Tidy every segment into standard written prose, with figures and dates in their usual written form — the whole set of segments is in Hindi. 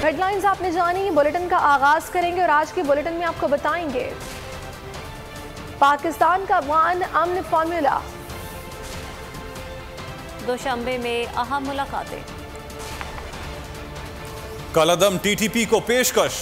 हेडलाइंस आपने जानी, बुलेटिन का आगाज करेंगे और आज के बुलेटिन में आपको बताएंगे पाकिस्तान का अफगान अमन फार्मूला, दोशंबे में अहम मुलाकातें, कलअदम टीटीपी को पेशकश,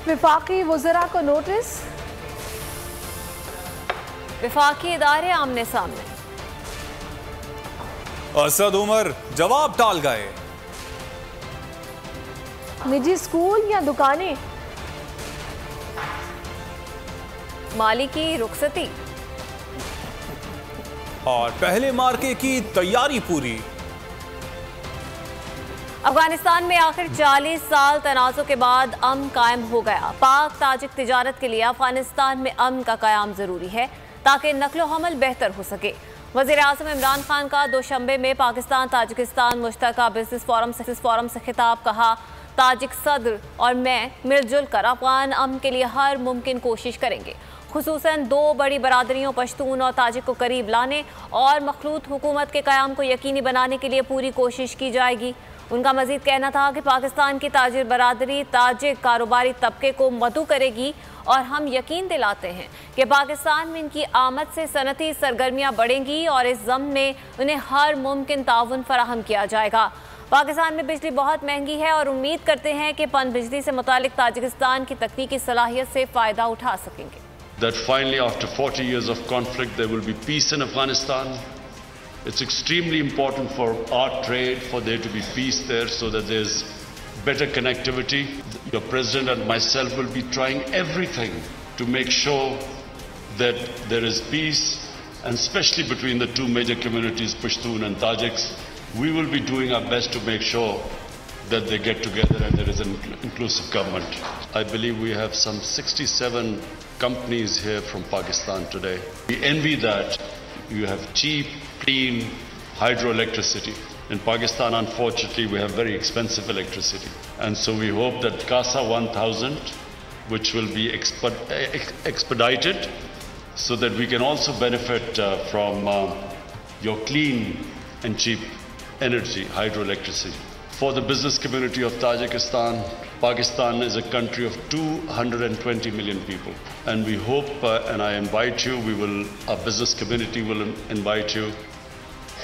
विफाकी वज़रा को नोटिस, विफाकी इदारे आमने सामने, असद उमर जवाब टाल गए, निजी स्कूल या दुकानें, माली की रुखसती और पहले मार्के की तैयारी पूरी। अफगानिस्तान में आखिर 40 साल तनाज़ुर के बाद अमन कायम हो गया। पाक ताजिक तिजारत के लिए अफगानिस्तान में अमन का क़याम ज़रूरी है ताकि नकलो हमल बेहतर हो सके। वज़ीर आज़म इमरान खान का दोशंबे में पाकिस्तान ताजिकिस्तान मुश्तरका बिजनेस फोरम से खिताब, कहा ताजिक सदर और मैं मिलजुल कर अफगान अमन के लिए हर मुमकिन कोशिश करेंगे, खुसूसन दो बड़ी बरादरियों पश्तून और ताजिक को करीब लाने और मखलूत हुकूमत के क़याम को यकीनी बनाने के लिए पूरी कोशिश की जाएगी। उनका मजीद कहना था कि पाकिस्तान की ताजिर बरादरी ताजिक कारोबारी तबके को मदऊ करेगी और हम यकीन दिलाते हैं कि पाकिस्तान में इनकी आमद से सनती सरगर्मियाँ बढ़ेंगी और इस ज़म में उन्हें हर मुमकिन ताउन फराहम किया जाएगा। पाकिस्तान में बिजली बहुत महंगी है और उम्मीद करते हैं कि पन बिजली से मुतालिक ताजिकिस्तान की तकनीकी सलाहियत से फ़ायदा उठा सकेंगे। That finally after 40 years of conflict there will be peace in Afghanistan. It's extremely important for our trade, for there to be peace there so that there's better connectivity. Your president and myself will be trying everything to make sure that there is peace, and especially between the two major communities, Pashtun and Tajiks. We will be doing our best to make sure that they get together and there is an inclusive government. I believe we have some 67 companies here from Pakistan today. We envy that. You have cheap, clean hydroelectricity. In Pakistan, unfortunately, we have very expensive electricity. And so we hope that CASA 1000, which will be expedited, so that we can also benefit from your clean and cheap energy, hydroelectricity. For the business community of Tajikistan, Pakistan is a country of 220 million people. And we hope, and I invite you, our business community will invite you,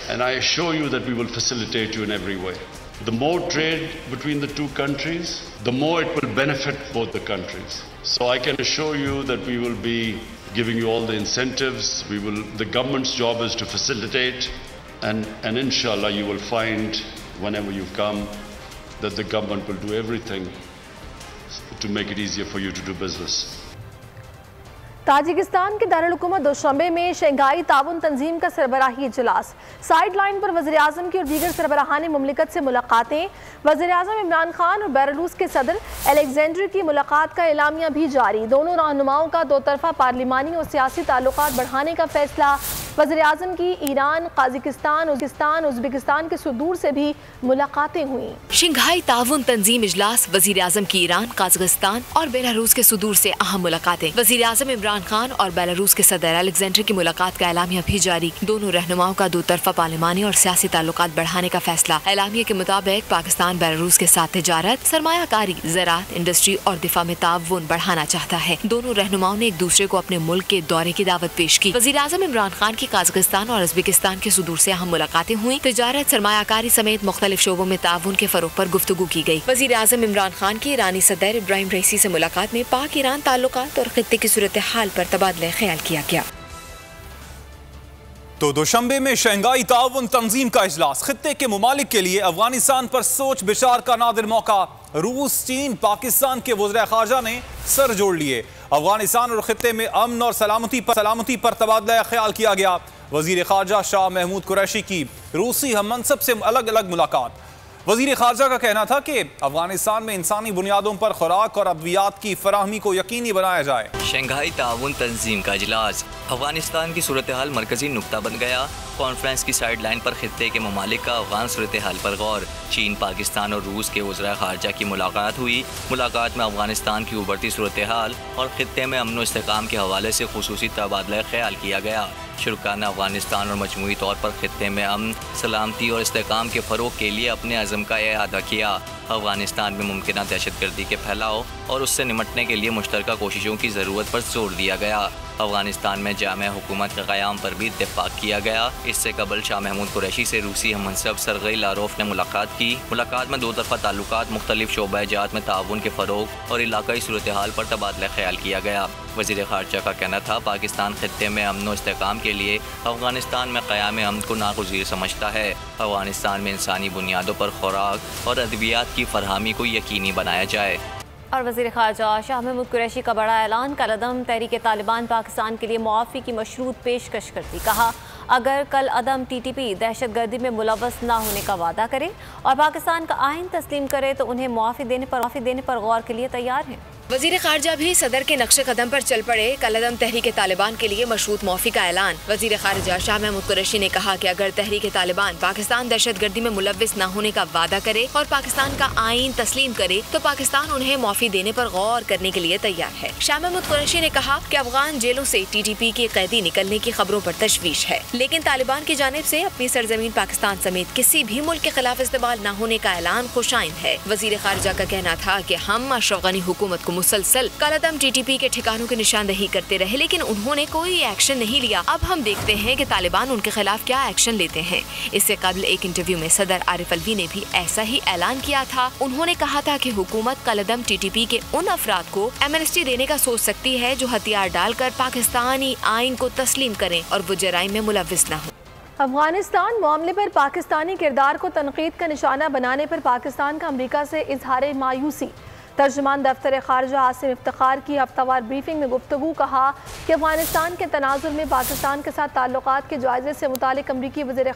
and I assure you that we will facilitate you in every way. The more trade between the two countries, the more it will benefit both the countries. So I can assure you that we will be giving you all the incentives. The government's job is to facilitate, and inshallah you will find whenever you come that the government will do everything to make it easier for you to do business. Tajikistan के दारुल हुकूमत दोशंबे में शंघाई ताउन तंजीम का सरबराही इजलास, साइड लाइन पर वज़ीर आज़म की और दीगर सरबराहान मुमलिकत से मुलाकातें। वज़ीर आज़म इमरान खान और बेलारूस के सदर अलेक्जेंडर की मुलाकात का एलामिया भी जारी। दोनों रहनुमाओं का दो तरफा पार्लिमानी और सियासी ताल्लुकात बढ़ाने का फैसला। वज़ीर आज़म की ईरान, काज़ाकिस्तान, उज़्बेकिस्तान के सुदूर से भी मुलाकातें हुई। शंघाई ताउन तंजीम इजलास, वज़ीर आज़म की ईरान, काज़ाकिस्तान और बेलारूस के सुदूर से अहम मुलाकातें। वज़ीर आज़म इमरान खान और बेलारूस के सदर अलेक्जेंडर की मुलाकात का एलामिया भी जारी। दोनों रहनुमाओं का दो तरफा पार्लिमानी और सियासी ताल्लुकात बढ़ाने का फैसला। एलामिया के मुताबिक पाकिस्तान बेलारूस के साथ तिजारत, सरमायाकारी, ज़राअत, इंडस्ट्री और दिफा में ताउन बढ़ाना चाहता है। दोनों रहनुमाओं ने एक दूसरे को अपने मुल्क के दौरे की दावत पेश की। वज़ीर आज़म इमरान खान की काज़ाकिस्तान और उज़्बेकिस्तान के सुदूर से अहम मुलाकातें हुई। तिजारत, सरमायाकारी समेत मुख्तलिफ शोबों में ताउन के फरोग पर गुफ्तगू की गई। वज़ीर आज़म इमरान खान की ईरानी सदर इब्राहिम रईसी से मुलाकात में पाक ईरान ताल्लुकात और खित्ते की सूरत हाल पर तबादला ख्याल किया गया। तो दोशंबे में शंघाई ताउन तंजीम का इजलास, खित्ते के मुमालिक के लिए अफगानिस्तान पर सोच विचार का नादिर मौका। रूस, चीन, पाकिस्तान के वज़ीर ख़ारजा ने सर जोड़ लिए। अफगानिस्तान और खित्ते में अमन और सलामती पर तबादला ख्याल किया गया। वज़ीर ख़ारजा शाह महमूद कुरैशी की रूसी हम मनसब से अलग अलग मुलाकात। वज़ीर ख़ारजा का कहना था कि अफगानिस्तान में इंसानी बुनियादों पर खुराक और अद्वियात की फराहमी को यकीनी बनाया जाए। शंघाई ताउन तंजीम का इजलास, अफगानिस्तान की सूरत हाल मरकजी नुक्ता बन गया कॉन्फ्रेंस की साइड लाइन पर खित्ते के ममालिक का अफगान सूरत हाल पर गौर। चीन, पाकिस्तान और रूस के वज़रा ख़ारजा की मुलाकात हुई। मुलाकात में अफगानिस्तान की उभरती सूरत हाल और खित्ते में अमन व इस्तेहकाम के हवाले से खुसूसी तबादला ख्याल किया गया। शुरका ने अफगानिस्तान और मजमूई तौर पर खित्ते में अमन, सलामती और इस्तेहकाम के फ़रोग के लिए अपने अज़म का इआदा किया। अफगानिस्तान में मुमकिन दहशतगर्दी के फैलाव और उससे निमटने के लिए मुश्तरका कोशिशों की ज़रूरत पर जोर दिया गया। अफगानिस्तान में जामे हुकूमत के क़याम पर भी इत्तेफाक किया गया। इससे कबल शाह महमूद कुरैशी से रूसी हम मनसब सरगई लारोफ ने मुलाकात की। मुलाकात में दो तरफ़ा ताल्लुकात, मुख्तलिफ शोबा-ए-जात में ताउन के फ़रोग और इलाकाई सूरत हाल पर तबादला ख्याल किया गया। वज़ीर ख़ारजा का कहना था, पाकिस्तान खित्ते में अमन व इस्तेहकाम के लिए अफगानिस्तान में क़याम अमन को नागुज़ीर समझता है। अफगानिस्तान में इंसानी बुनियादों पर खुराक और अद्वियात की फरहमी को यकीनी बनाया जाए। और वज़ीर ख़ारजा शाह महमूद कुरैशी का बड़ा ऐलान, कल अदम तहरीक तालिबान पाकिस्तान के लिए मुआफ़ी की मशरूत पेशकश करती। कहा, अगर कल अदम TTP दहशतगर्दी में मुलव्वस ना होने का वादा करे और पाकिस्तान का आइन तस्लीम करे तो उन्हें मुआफ़ी देने पर गौर के लिए तैयार हैं। वज़ीर ख़ारजा भी सदर के नक्शे कदम पर चल पड़े। कल अदम तहरीक तालिबान के लिए मशरूत मुआफ़ी का ऐलान। वज़ीर ख़ारजा शाह महमूद कुरैशी ने कहा कि अगर तहरीक तालिबान पाकिस्तान दहशतगर्दी में मुलव्वस न होने का वादा करे और पाकिस्तान का आइन तस्लीम करे तो पाकिस्तान उन्हें मुआफ़ी देने पर गौर करने के लिए तैयार है। शाह महमूद कुरैशी ने कहा कि अफगान जेलों से TTP के कैदी निकलने की खबरों पर तशवीश है, लेकिन तालिबान की जानिब से अपनी सरजमीन पाकिस्तान समेत किसी भी मुल्क के खिलाफ इस्तेमाल न होने का ऐलान खुशाइन है। वज़ीर ख़ारजा का कहना था कि हम अशरफ गनी हुकूमत को मुसलसल कलअदम TTP के ठिकानों की निशानदेही करते रहे, लेकिन उन्होंने कोई एक्शन नहीं लिया। अब हम देखते हैं कि तालिबान उनके खिलाफ क्या एक्शन लेते हैं। इससे कबल एक इंटरव्यू में सदर आरिफ अलवी ने भी ऐसा ही ऐलान किया था। उन्होंने कहा था कि हुकूमत कलअदम TTP के उन अफराद को एमनेस्टी देने का सोच सकती है जो हथियार डालकर पाकिस्तानी आइन को तस्लीम करें और वो जराइम में मुलव्वस न हो। अफगानिस्तान मामले पर पाकिस्तानी किरदार को तनकीद का निशाना बनाने पर पाकिस्तान का अमरीका से इजहार मायूसी। तर्जुमान दफ्तर खारजा आसिम इफ्तिखार की हफ्तावार ब्रीफिंग में गुफ्तगू। कहा कि अफगानिस्तान के तनाजुर में पाकिस्तान के साथ ताल्लुकात के जायजे से मुतालिक अमरीकी वज़ीर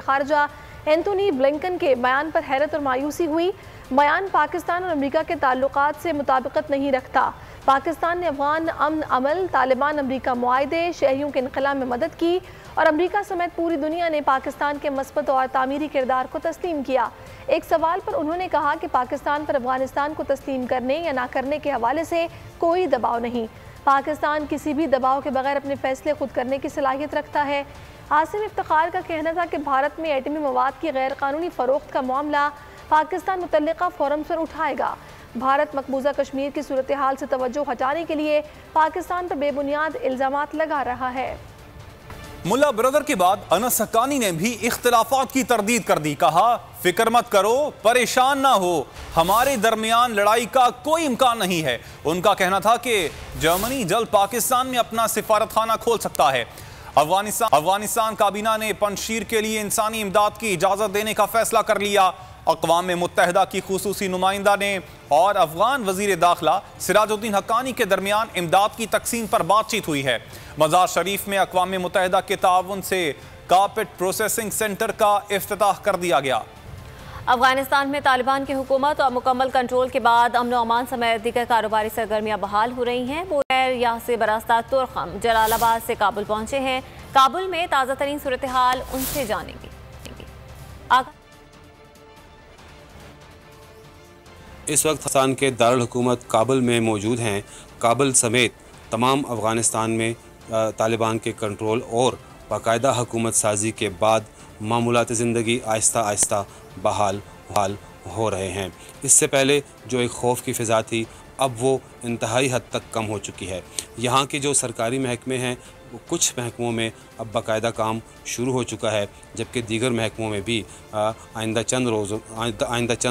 खारजा एंथोनी ब्लिंकन के बयान पर हैरत और मायूसी हुई। बयान पाकिस्तान और अमरीका के ताल्लुकात से मुताबिकत नहीं रखता। पाकिस्तान ने अफगान अमन अमल, तालिबान अमरीका मुआहदे, शहरियों के इनक़लाब में मदद की और अमरीका समेत पूरी दुनिया ने पाकिस्तान के मस्बत और तामीरी किरदार को तस्लीम किया। एक सवाल पर उन्होंने कहा कि पाकिस्तान पर अफगानिस्तान को तस्लीम करने या ना करने के हवाले से कोई दबाव नहीं। पाकिस्तान किसी भी दबाव के बगैर अपने फैसले खुद करने की सलाहियत रखता है। आसिम इफ्तिखार का कहना था कि भारत में एटमी मवाद की गैर कानूनी फ़रोख्त का मामला पाकिस्तान मुतल्लिका फोरम पर उठाएगा। भारत मकबूजा कश्मीर की सूरत हाल से तवज्जो हटाने के लिए पाकिस्तान पर बेबुनियाद इल्ज़ामात लगा रहा है। मुल्ला ब्रदर के बाद अनस हक्कानी ने भी इख्तिलाफात की तरदीद कर दी। कहा, फिक्र मत करो, परेशान ना हो, हमारे दरमियान लड़ाई का कोई इम्कान नहीं है। उनका कहना था कि जर्मनी जल्द पाकिस्तान में अपना सिफारत खाना खोल सकता है। अफगानिस्तान काबीना ने पंजशीर के लिए इंसानी इमदाद की इजाज़त देने का फैसला कर लिया। अक़वाम मुत्तहिदा की खुसूसी नुमाइंदा ने और अफगान वज़ीर दाखिला सिराजुद्दीन हक्कानी के दरमियान इमदाद की तकसीम पर बातचीत हुई है। मज़ार शरीफ में अक़वाम मुत्तहिदा के ताउन से कारपेट प्रोसेसिंग सेंटर का इफ्तिताह कर दिया गया। अफगानिस्तान में तालिबान की हुकूमत और मुकम्मल कंट्रोल के बाद अमन अमान समेत दीगर कारोबारी सरगर्मियाँ बहाल हो रही हैं। बोलैर यहाँ से बरास्ता तुरखम जलालाबाद से काबुल पहुँचे हैं। काबुल में ताज़ा तरीन सूरत हाल उनसे जानेंगे। इस वक्त पाकिस्तान के दारुल हुकूमत काबुल में मौजूद हैं। काबुल समेत तमाम अफ़गानिस्तान में तालिबान के कंट्रोल और बाकायदा हुकूमत साजी के बाद मामूलात ज़िंदगी आहिस्ता आहिस्ता बहाल हो रहे हैं। इससे पहले जो एक खौफ की फ़िज़ा थी, अब वो इंतहाई हद तक कम हो चुकी है। यहाँ के जो सरकारी महकमे हैं, कुछ महकमों में अब बाकायदा काम शुरू हो चुका है, जबकि दीगर महकमों में भी आइंदा चंद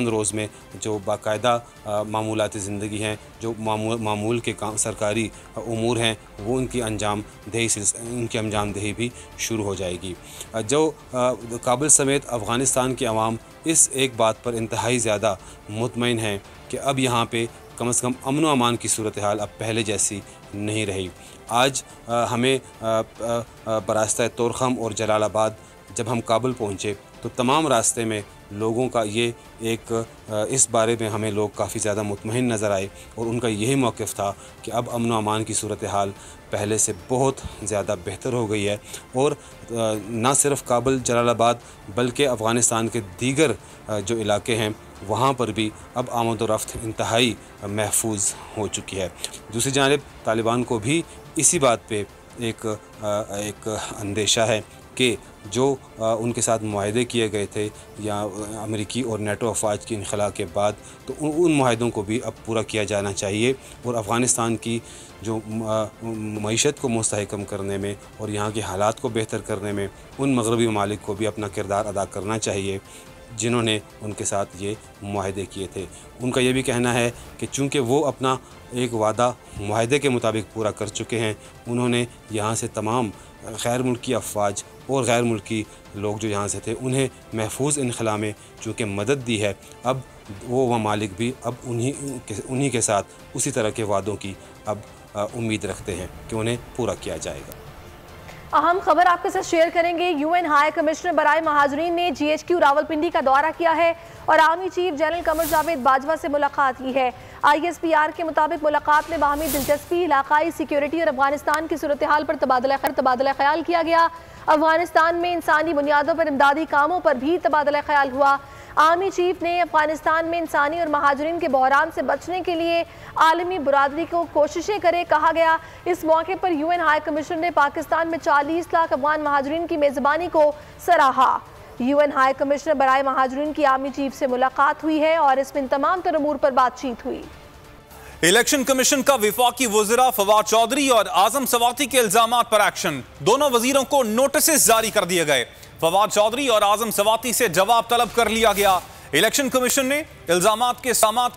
रोज़ में जो बाकायदा मामूलात ज़िंदगी हैं, जो मामूल के काम सरकारी उमूर हैं, वो उनकी अंजामदही भी शुरू हो जाएगी। जो काबुल समेत अफ़गानिस्तान की आवाम इस एक बात पर इंतहाई ज़्यादा मुतमईन है कि अब यहाँ पे कम से कम अमन व अमान की सूरत हाल अब पहले जैसी नहीं रही। आज हमें बरास्ता तुरखम और जलालाबाद जब हम काबुल पहुँचे तो तमाम रास्ते में लोगों का ये एक इस बारे में हमें लोग काफ़ी ज़्यादा मुतमईन नज़र आए और उनका यही मौक़िफ़ था कि अब अमन व अमान की सूरत हाल पहले से बहुत ज़्यादा बेहतर हो गई है और न सिर्फ काबुल जलालाबाद बल्कि अफ़गानिस्तान के दीगर जो इलाके हैं वहाँ पर भी अब आमद व रफ्त इंतहाई महफूज हो चुकी है। दूसरी जानिब तालिबान को भी इसी बात पे एक अंदेशा है कि जो उनके साथ मुआहदे किए गए थे या अमेरिकी और नेटो अफवाज की इनखला के बाद, तो उन मुआहदों को भी अब पूरा किया जाना चाहिए और अफ़गानिस्तान की जो मईशत को मुस्तहकम करने में और यहाँ के हालात को बेहतर करने में उन मगरबी ममालिक को भी अपना किरदार अदा करना चाहिए जिन्होंने उनके साथ ये मुआहदे किए थे। उनका ये भी कहना है कि चूँकि वो अपना एक वादा मुआहदे के मुताबिक पूरा कर चुके हैं, उन्होंने यहाँ से तमाम गैर मुल्की अफवाज और गैर मुल्की लोग जो यहाँ से थे उन्हें महफूज इनखला में चूँकि मदद दी है, अब वो ममालिक भी अब उन्हीं के साथ उसी तरह के वादों की अब उम्मीद रखते हैं कि उन्हें पूरा किया जाएगा। अहम खबर आपके साथ शेयर करेंगे। यूएन हाई कमिश्नर बराए महाजरीन ने GHQ रावलपिंडी का दौरा किया है और army chief general Qamar Javed Bajwa से मुलाकात की है। ISPR के मुताबिक मुलाकात में बाहमी दिलचस्पी, इलाकाई सिक्योरिटी और अफगानिस्तान की सूरत हाल पर तबादला ख्याल किया गया। अफगानिस्तान में इंसानी बुनियादों पर इमदादी कामों पर भी तबादला ख्याल हुआ। आर्मी चीफ ने अफगानिस्तान में इंसानी और महाजरीन के बहरान से बचने के लिए आलमी बरादरी को कोशिशें करे कहा गया। इस मौके पर UN हाई कमिश्नर ने पाकिस्तान में 40 लाख अफगान महाजरीन की मेज़बानी को सराहा। UN हाई कमिश्नर बराए महाजरीन की आर्मी चीफ से मुलाकात हुई है और इसमें तमाम तर अमूर पर बातचीत हुई। इलेक्शन कमीशन का विफाकी वज़ीरा फवाद चौधरी और आजम सवाती के इल्जामात पर एक्शन, दोनों वजीरों को नोटिस जारी कर दिए गए। फवाद चौधरी और आजम सवाती से जवाब तलब कर लिया गया। इलेक्शन कमीशन ने इल्जामात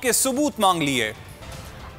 के सबूत मांग लिए।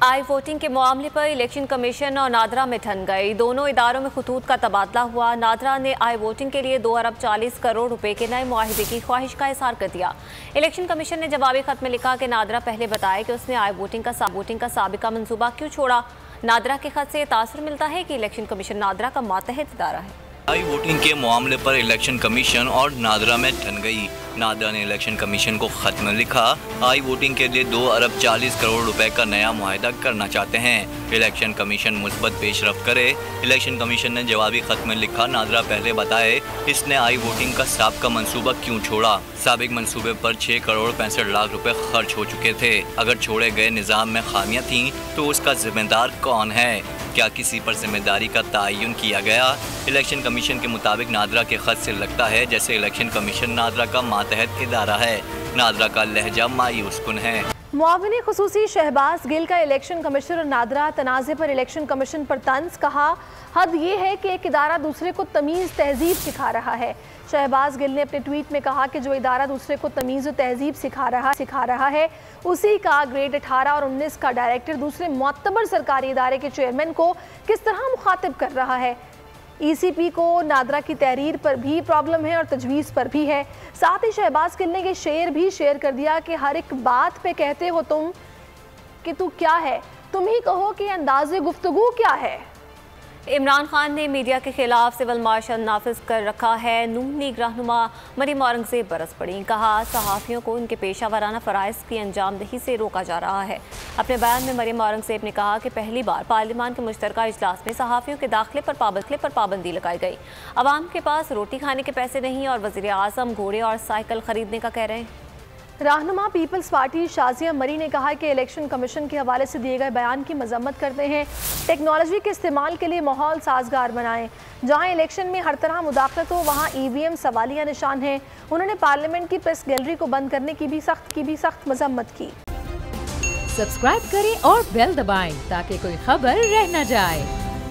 आई वोटिंग के मामले पर इलेक्शन कमीशन और नादरा में ठन गई। दोनों इदारों में खतूत का तबादला हुआ। नादरा ने आई वोटिंग के लिए 2 अरब 40 करोड़ रुपए के नए मुआहिदे की ख्वाहिश का इजहार कर दिया। इलेक्शन कमीशन ने जवाबी खत में लिखा कि नादरा पहले बताया कि उसने आई वोटिंग का साबिका मंसूबा क्यों छोड़ा। नादरा के खत से तासुर मिलता है कि इलेक्शन कमीशन नादरा का मातहत इदारा है। आई वोटिंग के मामले पर इलेक्शन कमीशन और नादरा में ठन गई। नादरा ने इलेक्शन कमीशन को खत में लिखा, आई वोटिंग के लिए 2 अरब 40 करोड़ रुपए का नया मुआहिदा करना चाहते हैं। इलेक्शन कमीशन मुस्बत पेशरफ करे। इलेक्शन कमीशन ने जवाबी खत में लिखा, नादरा पहले बताए इसने आई वोटिंग का साबिका मंसूबा क्यों छोड़ा। साबिक मंसूबे पर 6 करोड़ 65 लाख रुपए खर्च हो चुके थे। अगर छोड़े गए निज़ाम में खामियां थीं तो उसका जिम्मेदार कौन है? क्या किसी पर जिम्मेदारी का तयन किया गया? इलेक्शन कमीशन के मुताबिक नादरा के खत से लगता है जैसे इलेक्शन कमीशन नादरा का मातहत इदारा है। नादरा का लहजा मायूस कुन है। मुआविन खुसूसी शहबाज गिल का इलेक्शन कमिश्नर और नादरा तनाज़े पर इलेक्शन कमीशन पर तंज, कहा हद ये है कि एक इदारा दूसरे को तमीज़ तहजीब सिखा रहा है। शहबाज गिल ने अपने ट्वीट में कहा कि जो इदारा दूसरे को तमीज़ और तहजीब सिखा रहा है उसी का ग्रेड 18 और 19 का डायरेक्टर दूसरे मुअत्तबर सरकारी इदारे के चेयरमैन को किस तरह मुखातिब कर रहा है। ECP को नादरा की तहरीर पर भी प्रॉब्लम है और तजवीज़ पर भी है। साथ ही शहबाज गिल ने ये शेर भी शेयर कर दिया कि हर एक बात पे कहते हो तुम कि तू क्या है, तुम ही कहो कि अंदाज़े गुफ्तगू क्या है। इमरान खान ने मीडिया के खिलाफ सिविल मार्शल नाफिज कर रखा है। नून लीग रहनुमा मरीम औरंगज़ेब बरस पड़ी, कहा सहाफ़ियों को उनके पेशा वाराना फ़राइज़ की अंजामदही से रोका जा रहा है। अपने बयान में मरीम औरंगज़ेब ने कहा कि पहली बार पार्लियामान के मुश्तरका इजलास में सहाफ़ियों के दाखिले पर पाबंदी लगाई गई। अवाम के पास रोटी खाने के पैसे नहीं और वज़ीर आज़म घोड़े और साइकिल ख़रीदने का कह रहे हैं। रहनुमा पीपल्स पार्टी शाजिया मरी ने कहा कि इलेक्शन कमीशन के हवाले से दिए गए बयान की मजम्मत करते हैं। टेक्नोलॉजी के इस्तेमाल के लिए माहौल साजगार बनाएं। जहां इलेक्शन में हर तरह मुदाखलत हो वहां EVM सवालिया निशान है। उन्होंने पार्लियामेंट की प्रेस गैलरी को बंद करने की भी सख्त मजम्मत की। सब्सक्राइब करें और बेल दबाएं ताकि कोई खबर रह न जाए।